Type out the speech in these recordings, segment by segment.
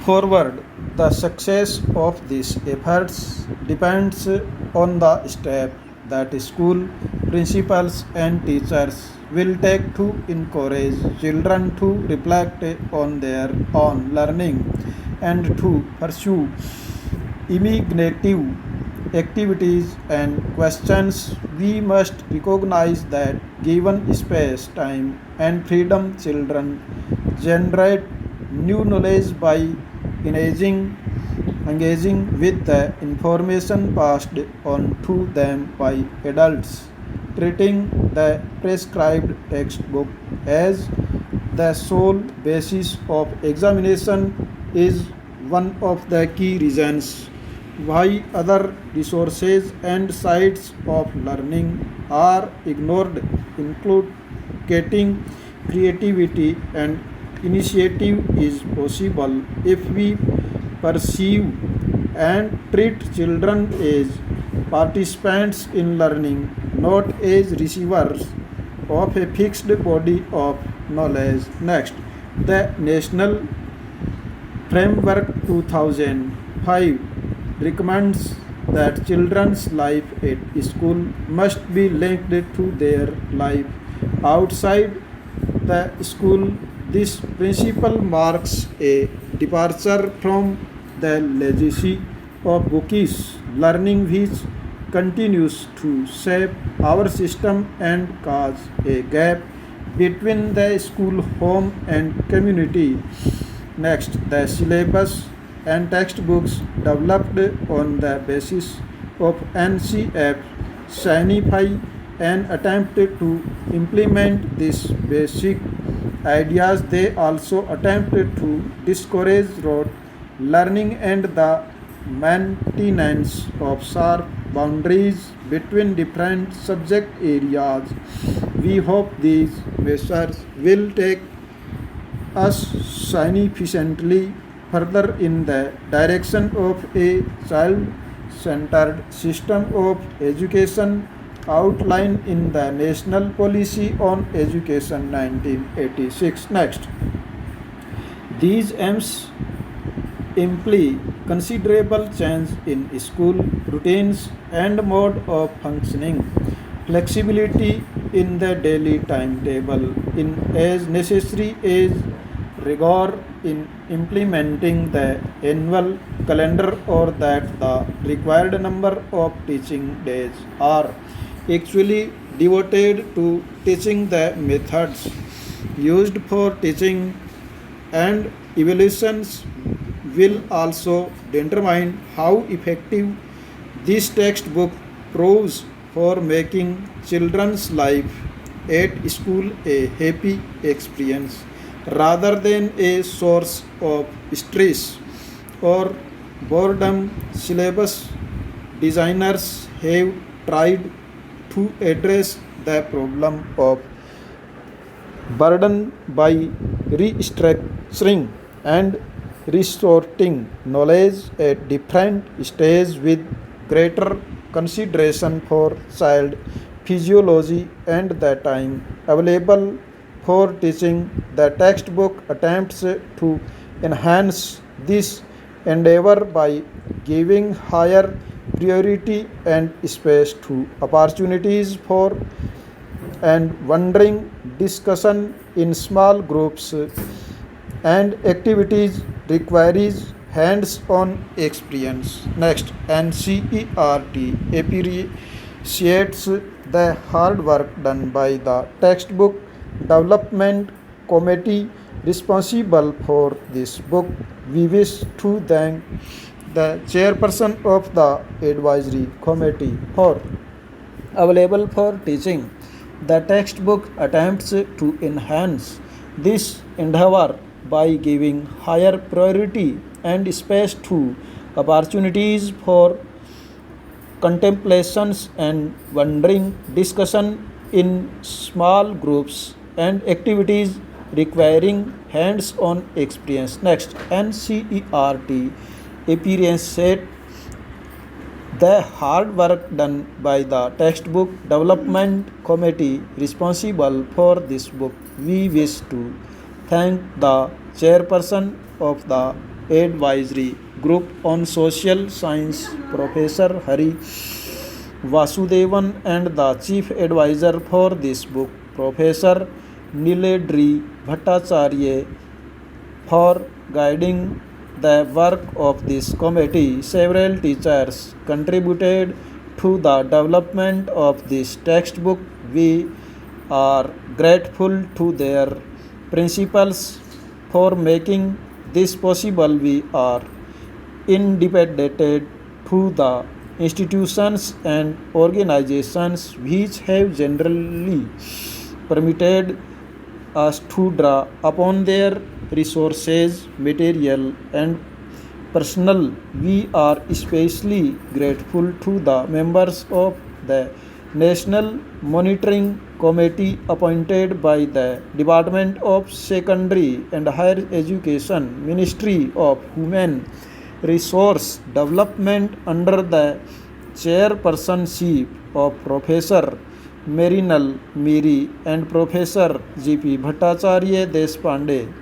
Forward, the success of these efforts depends on the step that school principals and teachers will take to encourage children to reflect on their own learning and to pursue imaginative activities and questions. We must recognize that given space, time, and freedom, children generate new knowledge by engaging, engaging with the information passed on to them by adults. Treating the prescribed textbook as the sole basis of examination is one of the key reasons why other resources and sites of learning are ignored, including creativity and initiative is possible if we perceive and treat children as participants in learning, not as receivers of a fixed body of knowledge. Next, the National Framework 2005 recommends that children's life at school must be linked to their life outside the school. This principle marks a departure from the legacy of bookish learning which continues to shape our system and cause a gap between the school, home, and community. Next, the syllabus and textbooks developed on the basis of NCF signify an attempt to implement these basic ideas. They also attempted to discourage rote learning and the maintenance of sharp boundaries between different subject areas. We hope these measures will take us significantly further in the direction of a child centered system of education outlined in the National Policy on Education 1986. Next, these aims imply considerable change in school routines and mode of functioning, flexibility in the daily timetable in as necessary as rigor in implementing the annual calendar, or that the required number of teaching days are actually devoted to teaching the methods used for teaching, and evaluations will also determine how effective this textbook proves for making children's life at school a happy experience rather than a source of stress or boredom. Syllabus designers have tried to address the problem of burden by restructuring and resorting knowledge at different stages with greater consideration for child physiology and the time available for teaching. The textbook attempts to enhance this endeavor by giving higher priority and space to opportunities for and wondering discussion in small groups and activities requires hands-on experience. Next, NCERT appreciates the hard work done by the textbook development committee responsible for this book. We wish to thank the chairperson of the advisory committee for available for teaching. The textbook attempts to enhance this endeavor by giving higher priority and space to opportunities for contemplations and wondering discussion in small groups and activities requiring hands-on experience. Next, NCERT appreciates the hard work done by the textbook development committee responsible for this book. We wish to thank the chairperson of the Advisory Group on Social Science, Professor Hari Vasudevan, and the Chief Advisor for this book, Professor Niledri Bhattacharya, for guiding the work of this committee. Several teachers contributed to the development of this textbook. We are grateful to their principals for making this possible. We are indebted to the institutions and organizations which have generally permitted us to draw upon their resources, material, and personnel. We are especially grateful to the members of the National Monitoring Committee appointed by the Department of Secondary and Higher Education, Ministry of Human Resource Development, under the chairpersonship of Professor Merinal Miri and Professor G.P. Bhattacharya Deshpande,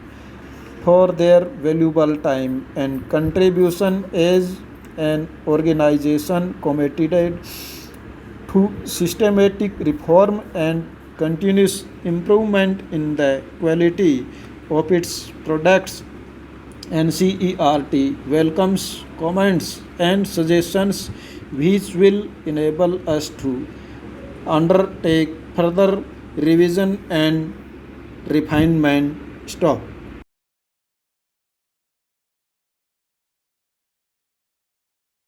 for their valuable time and contribution as an organization committed to systematic reform and continuous improvement in the quality of its products. NCERT welcomes comments and suggestions which will enable us to undertake further revision and refinement. Stop.